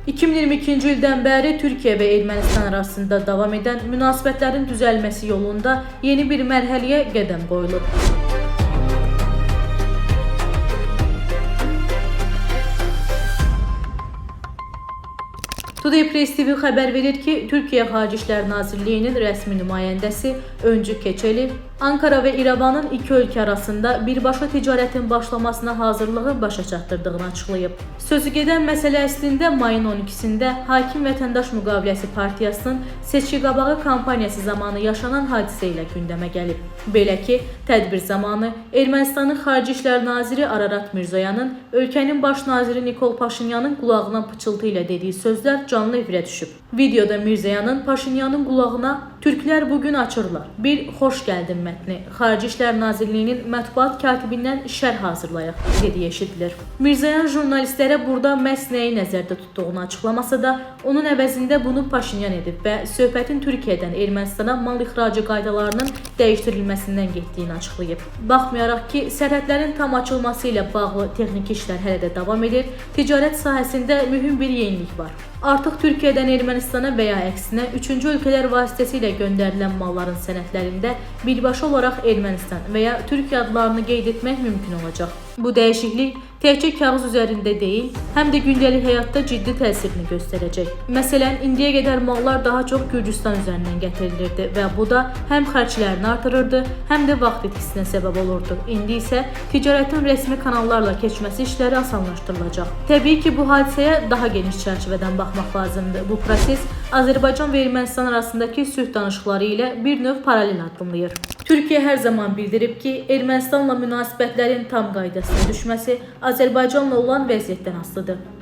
2022-ci ildən bəri Türkiyə və Ermənistan arasında davam edən münasibətlərin düzəlməsi yolunda yeni bir mərhələyə qədəm qoyulub. Today Press TV xəbər verir ki, Türkiyə Xarici İşlər Nazirliyinin rəsmi nümayəndəsi Öncü Keçeli, Ankara və İrəvanın iki ölkə arasında birbaşa ticarətin başlamasına hazırlığı başa çatdırdığını açıqlayıb. Sözü gedən məsələ əslində mayın 12-sində Hakim Vətəndaş Müqaviləsi Partiyasının seçki qabağı kampaniyası zamanı yaşanan hadisə ilə gündəmə gəlib. Belə ki, tədbir zamanı Ermənistanın Xarici İşlər Naziri Ararat Mirzoyanın ölkənin baş naziri Nikol Paşinyanın qulağına pıçıltı ilə dediyi sözlər canlı efirə düşüb. Videoda Mirzoyanın Paşinyanın qulağına "Türklər bugün açırlar. Bir xoş gəldin mətni Xarici İşlər Nazirliyinin mətbuat katibindən şərh hazırlayaq" dediyi eşidilir. Mirzoyan jurnalistlərə burada məhz nəyi nəzərdə tutduğunu açıqlamasa da, onun əvəzində bunu Paşinyan edib və söhbətin Türkiyədən Ermənistana mal ixracı qaydalarının dəyişdirilməsindən getdiyini açıqlayıb. Baxmayaraq ki, sərhədlərin tam açılması ilə bağlı texniki işlər hələ də davam edir, ticarət sahəsində mühüm bir yenilik var. Artıq Türkiyədən Ermənistana və ya əksinə üçüncü ölkələr vasitəsilə göndərilən malların sənədlərində birbaşa olaraq Ermənistan və ya Türkiyə adlarını qeyd etmək mümkün olacaq. Bu dəyişiklik təkcə kağız üzərində deyil, həm də gündəlik həyatda ciddi təsirini göstərəcək. Məsələn, indiyə qədər mallar daha çox Gürcüstan üzərindən gətirilirdi və bu da həm xərclərini artırırdı, həm də vaxt itkisinə səbəb olurdu. İndi isə ticarətin rəsmi kanallarla keçməsi işləri asanlaşdırılacaq. Təbii ki, bu hadisəyə daha geniş çərçivədən baxmaq lazımdır. Bu proses Azərbaycan və Ermənistan arasındakı sülh danışıqları ilə bir növ paralel addımlayır. Türkiyə hər zaman bildirib ki, Ermənistanla münasibətlərin tam qaydasına düşməsi Azərbaycanla olan vəziyyətdən asılıdır.